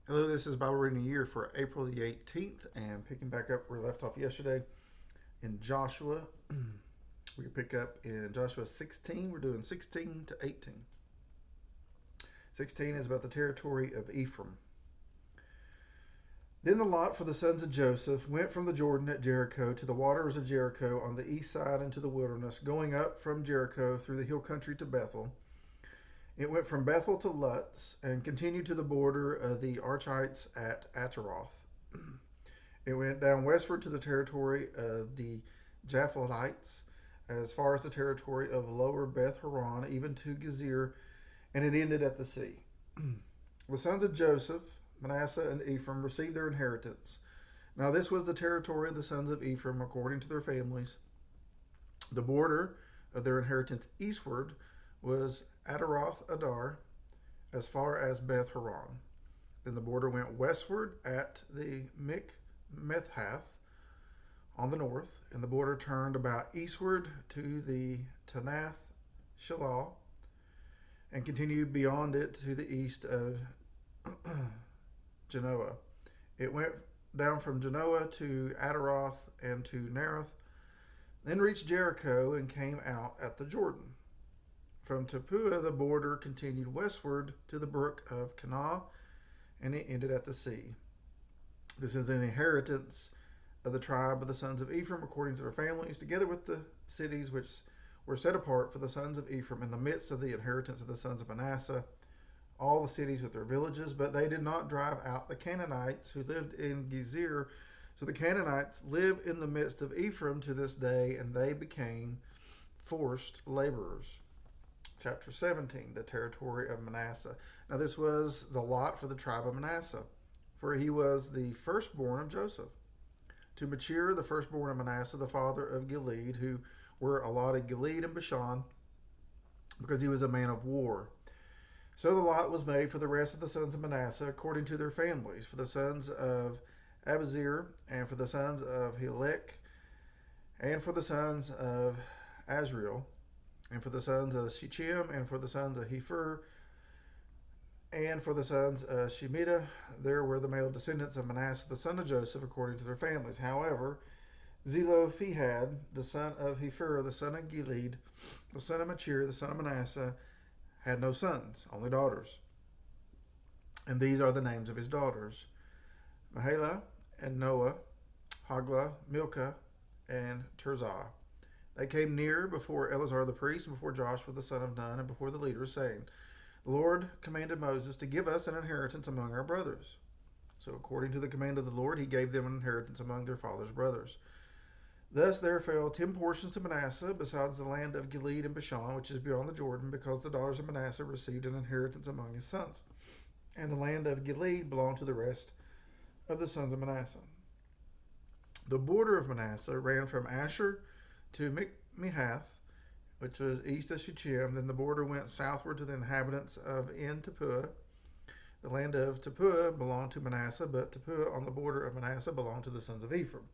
Hello, this is Bible Reading Year for April the 18th, and picking back up where we left off yesterday in Joshua. We pick up in Joshua 16. We're doing 16 to 18. 16 is about the territory of Ephraim. Then the lot for the sons of Joseph went from the Jordan at Jericho to the waters of Jericho on the east side into the wilderness, going up from Jericho through the hill country to Bethel. It went from Bethel to Luz and continued to the border of the Archites at Ataroth. It went down westward to the territory of the Japhletites, as far as the territory of lower Beth Horon, even to Gezer, and it ended at the sea. The sons of Joseph, Manasseh, and Ephraim received their inheritance. Now this was the territory of the sons of Ephraim according to their families. The border of their inheritance eastward was Ataroth Adar, as far as Beth Horon. Then the border went westward at the Mikmethath on the north, and the border turned about eastward to the Tanath Shalal, and continued beyond it to the east of Genoa. It went down from Genoa to Ataroth and to Nerith, then reached Jericho and came out at the Jordan. From Tappuah, the border continued westward to the brook of Kanah, and it ended at the sea. This is an inheritance of the tribe of the sons of Ephraim according to their families, together with the cities which were set apart for the sons of Ephraim in the midst of the inheritance of the sons of Manasseh, all the cities with their villages. But they did not drive out the Canaanites who lived in Gezer. So the Canaanites live in the midst of Ephraim to this day, and they became forced laborers. Chapter 17, the territory of Manasseh. Now this was the lot for the tribe of Manasseh, for he was the firstborn of Joseph. To mature, the firstborn of Manasseh, the father of Gilead, who were allotted Gilead and Bashan, because he was a man of war. So the lot was made for the rest of the sons of Manasseh according to their families, for the sons of Abizir, and for the sons of Helek, and for the sons of Azriel, and for the sons of Shechem, and for the sons of Hepher, and for the sons of Shemitah. There were the male descendants of Manasseh, the son of Joseph, according to their families. However, Zelophehad, the son of Hepher, the son of Gilead, the son of Machir, the son of Manasseh, had no sons, only daughters. And these are the names of his daughters: Mahlah and Noah, Haglah, Milcah, and Tirzah. They came near before Eleazar the priest, and before Joshua the son of Nun, and before the leaders, saying, The Lord commanded Moses to give us an inheritance among our brothers. So according to the command of the Lord, he gave them an inheritance among their father's brothers. Thus there fell 10 portions to Manasseh, besides the land of Gilead and Bashan, which is beyond the Jordan, because the daughters of Manasseh received an inheritance among his sons. And the land of Gilead belonged to the rest of the sons of Manasseh. The border of Manasseh ran from Asher to Mikmehath, which was east of Shechem. Then the border went southward to the inhabitants of En Tappuah. The land of Tappuah belonged to Manasseh, but Tappuah on the border of Manasseh belonged to the sons of Ephraim.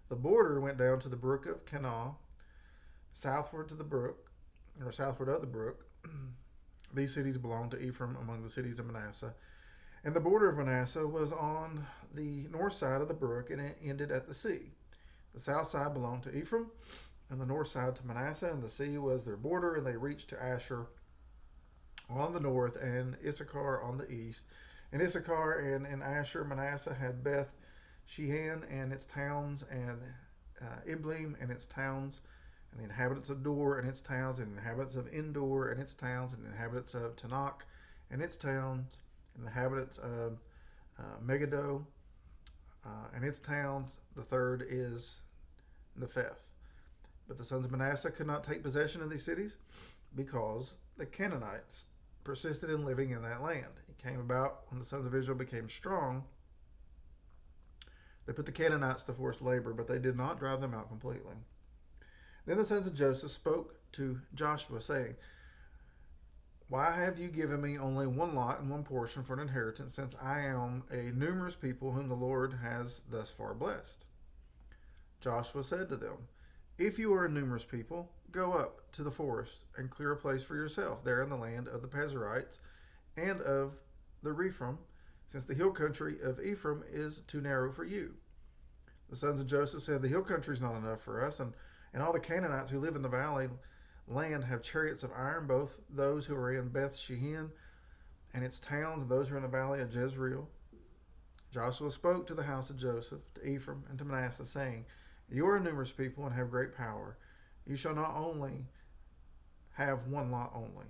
The border went down to the brook of Kanah, southward of the brook. These cities belonged to Ephraim among the cities of Manasseh. And the border of Manasseh was on the north side of the brook, and it ended at the sea. The south side belonged to Ephraim, and the north side to Manasseh, and the sea was their border, and they reached to Asher on the north, and Issachar on the east. And Issachar and Asher, Manasseh had Beth Shehan and its towns, and Iblim and its towns, and the inhabitants of Dor and its towns, and the inhabitants of Endor and its towns, and the inhabitants of Tanakh and its towns, and the inhabitants of Megiddo and its towns. The third is Nepheth. But the sons of Manasseh could not take possession of these cities because the Canaanites persisted in living in that land. It came about when the sons of Israel became strong. They put the Canaanites to forced labor, but they did not drive them out completely. Then the sons of Joseph spoke to Joshua, saying, Why have you given me only one lot and one portion for an inheritance, since I am a numerous people whom the Lord has thus far blessed? Joshua said to them, If you are a numerous people, go up to the forest and clear a place for yourself there in the land of the Pezerites and of the Rephaim, since the hill country of Ephraim is too narrow for you. The sons of Joseph said, the hill country is not enough for us, and all the Canaanites who live in the valley land have chariots of iron, both those who are in Beth Shean and its towns, and those who are in the valley of Jezreel. Joshua spoke to the house of Joseph, to Ephraim, and to Manasseh, saying, you are a numerous people and have great power. You shall not only have one lot only,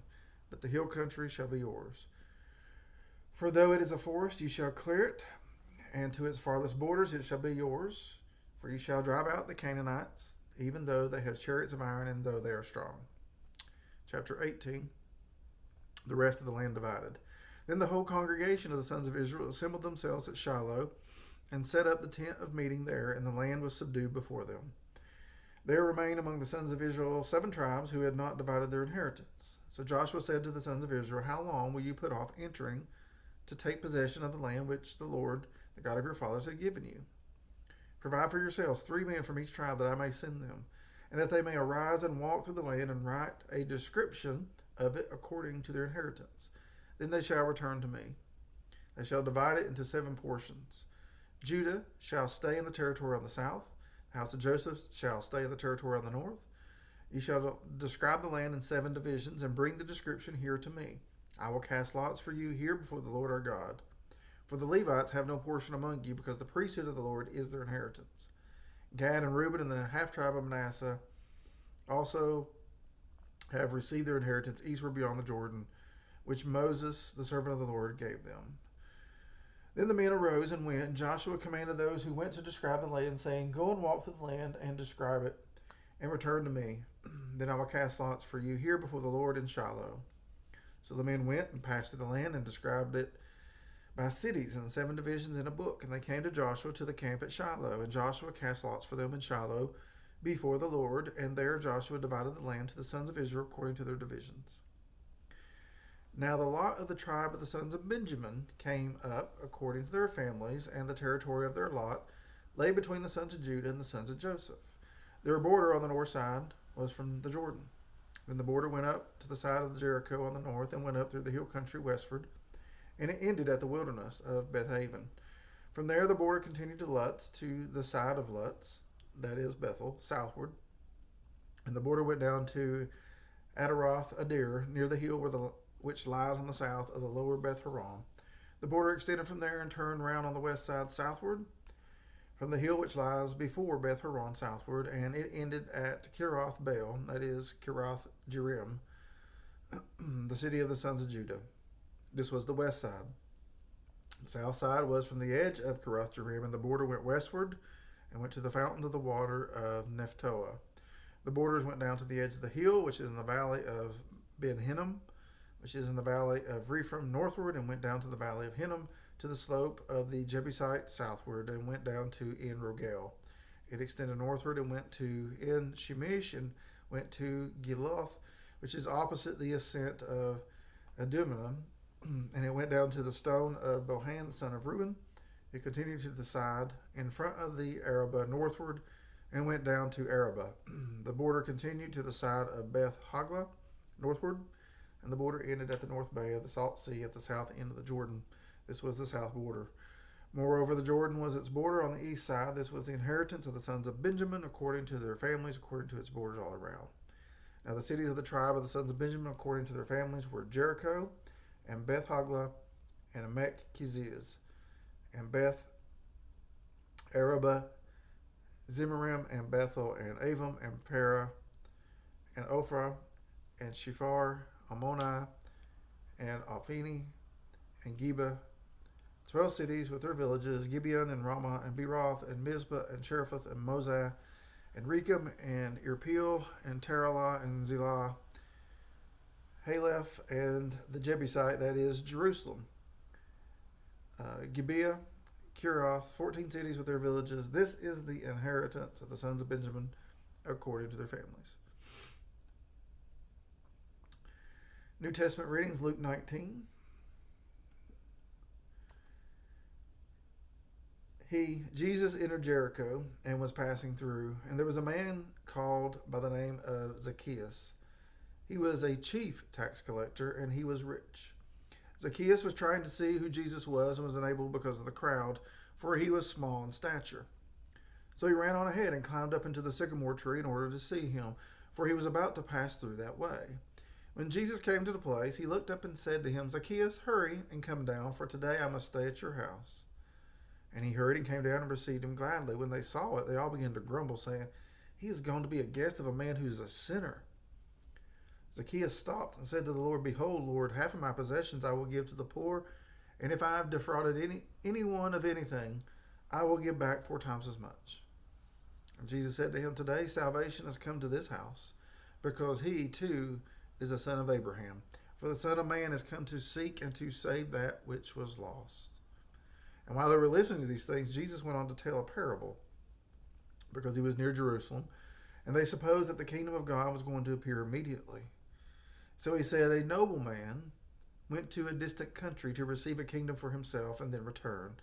but the hill country shall be yours. For though it is a forest, you shall clear it, and to its farthest borders it shall be yours. For you shall drive out the Canaanites, even though they have chariots of iron, and though they are strong. Chapter 18, the rest of the land divided. Then the whole congregation of the sons of Israel assembled themselves at Shiloh, and set up the tent of meeting there, and the land was subdued before them. There remained among the sons of Israel 7 tribes who had not divided their inheritance. So Joshua said to the sons of Israel, how long will you put off entering to take possession of the land which the Lord, the God of your fathers, had given you? Provide for yourselves 3 men from each tribe, that I may send them, and that they may arise and walk through the land and write a description of it according to their inheritance. Then they shall return to me. They shall divide it into 7 portions. Judah shall stay in the territory on the south. The house of Joseph shall stay in the territory on the north. You shall describe the land in 7 divisions, and bring the description here to me. I will cast lots for you here before the Lord our God. For the Levites have no portion among you, because the priesthood of the Lord is their inheritance. Gad and Reuben and the half-tribe of Manasseh also have received their inheritance eastward beyond the Jordan, which Moses, the servant of the Lord, gave them. Then the men arose and went, and Joshua commanded those who went to describe the land, saying, go and walk through the land and describe it, and return to me. Then I will cast lots for you here before the Lord in Shiloh. So the men went and passed through the land and described it by cities and 7 divisions in a book. And they came to Joshua to the camp at Shiloh. And Joshua cast lots for them in Shiloh before the Lord. And there Joshua divided the land to the sons of Israel according to their divisions. Now the lot of the tribe of the sons of Benjamin came up according to their families, and the territory of their lot lay between the sons of Judah and the sons of Joseph. Their border on the north side was from the Jordan. Then the border went up to the side of Jericho on the north, and went up through the hill country westward, and it ended at the wilderness of Bethaven. From there the border continued to Luz, to the side of Luz, that is Bethel, southward. And the border went down to Adaroth Adir, near the hill which lies on the south of the lower Beth Horon. The border extended from there and turned round on the west side southward, from the hill which lies before Beth Horon southward, and it ended at Kirath Baal, that is Kirath Jearim, the city of the sons of Judah. This was the west side. The south side was from the edge of Kirath Jearim, and the border went westward and went to the fountains of the water of Nephtoah. The borders went down to the edge of the hill, which is in the valley of Ben Hinnom, which is in the valley of Rephaim northward, and went down to the valley of Hinnom, to the slope of the Jebusite southward, and went down to En Rogel. It extended northward and went to En Shemesh, and went to Giloth, which is opposite the ascent of Adummim, and it went down to the stone of Bohan, the son of Reuben. It continued to the side in front of the Arabah northward, and went down to Arabah. The border continued to the side of Beth Hagla northward, and the border ended at the north bay of the Salt Sea at the south end of the Jordan. This was the south border. Moreover, the Jordan was its border on the east side. This was the inheritance of the sons of Benjamin, according to their families, according to its borders all around. Now the cities of the tribe of the sons of Benjamin, according to their families, were Jericho, and Beth Hagla, and Emek Keziz, and Beth Arabah, Zimmerim, and Bethel, and Avim, and Perah, and Ophrah, and Shephar, Ammoni, and Alphini, and Geba, 12 cities with their villages, Gibeon, and Ramah, and Beeroth, and Mizpah, and Cherephath, and Mozah, and Rechem, and Irpeel, and Taralah, and Zelah, Haleph, and the Jebusite, that is Jerusalem. Gibeah, Kirath, 14 cities with their villages. This is the inheritance of the sons of Benjamin according to their families. New Testament readings, Luke 19. Jesus entered Jericho and was passing through, and there was a man called by the name of Zacchaeus. He was a chief tax collector, and he was rich. Zacchaeus was trying to see who Jesus was and was unable because of the crowd, for he was small in stature. So he ran on ahead and climbed up into the sycamore tree in order to see him, for he was about to pass through that way. When Jesus came to the place, he looked up and said to him, Zacchaeus, hurry and come down, for today I must stay at your house. And he hurried and came down and received him gladly. When they saw it, they all began to grumble, saying, He is going to be a guest of a man who is a sinner. Zacchaeus stopped and said to the Lord, Behold, Lord, half of my possessions I will give to the poor, and if I have defrauded anyone of anything, I will give back 4 times as much. And Jesus said to him, Today salvation has come to this house, because he too is a son of Abraham. For the Son of Man has come to seek and to save that which was lost. And while they were listening to these things, Jesus went on to tell a parable, because he was near Jerusalem, and they supposed that the kingdom of God was going to appear immediately. So he said, A nobleman went to a distant country to receive a kingdom for himself and then return.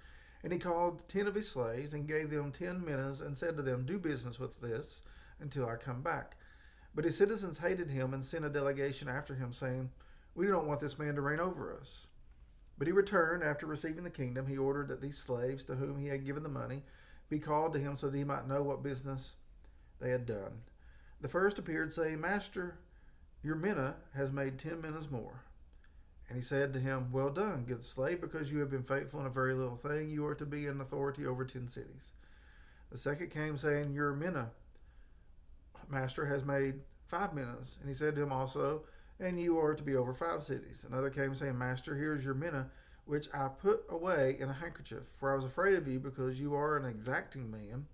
And he called 10 of his slaves and gave them 10 minas and said to them, Do business with this until I come back. But his citizens hated him and sent a delegation after him, saying, We do not want this man to reign over us. But he returned after receiving the kingdom. He ordered that these slaves to whom he had given the money be called to him so that he might know what business they had done. The first appeared, saying, Master, your mina has made 10 minas more. And he said to him, Well done, good slave, because you have been faithful in a very little thing, you are to be in authority over 10 cities. The second came, saying, Your mina, master, has made 5 minas. And he said to him also, And you are to be over 5 cities. Another came, saying, Master, here is your mina, which I put away in a handkerchief, for I was afraid of you, because you are an exacting man.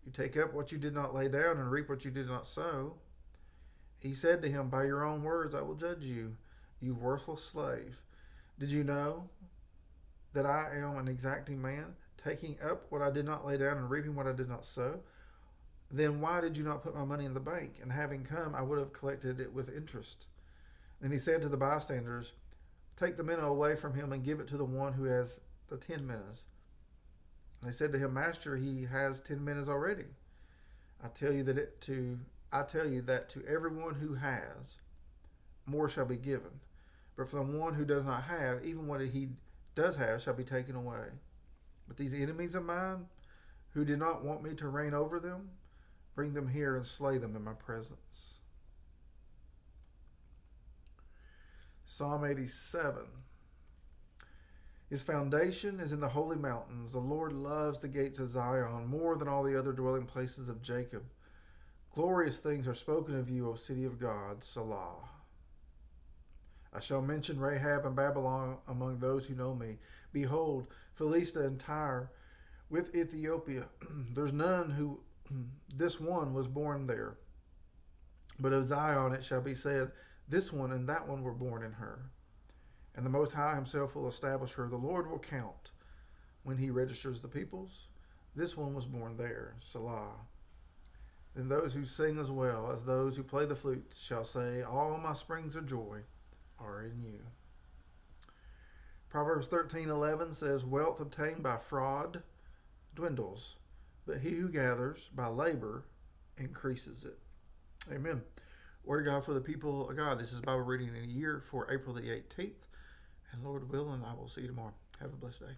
You take up what you did not lay down, and reap what you did not sow. He said to him, By your own words I will judge you, you worthless slave. Did you know that I am an exacting man, taking up what I did not lay down and reaping what I did not sow? Then why did you not put my money in the bank? And having come, I would have collected it with interest. Then he said to the bystanders, Take the mina away from him and give it to the one who has the 10 minas. And they said to him, Master, he has 10 minas already. I tell you that to everyone who has, more shall be given. But from the one who does not have, even what he does have shall be taken away. But these enemies of mine, who did not want me to reign over them, bring them here and slay them in my presence. Psalm 87. His foundation is in the holy mountains. The Lord loves the gates of Zion more than all the other dwelling places of Jacob. Glorious things are spoken of you, O city of God, Selah. I shall mention Rahab and Babylon among those who know me. Behold, Philistia and Tyre with Ethiopia. There's none who this one was born there. But of Zion it shall be said, This one and that one were born in her. And the Most High himself will establish her. The Lord will count when he registers the peoples. This one was born there, Selah. Then those who sing as well as those who play the flute shall say, All my springs of joy are in you. Proverbs 13:11 says, Wealth obtained by fraud dwindles, but he who gathers by labor increases it. Amen. Word of God for the people of God. This is Bible reading in a year for April the 18th. And Lord willing, I will see you tomorrow. Have a blessed day.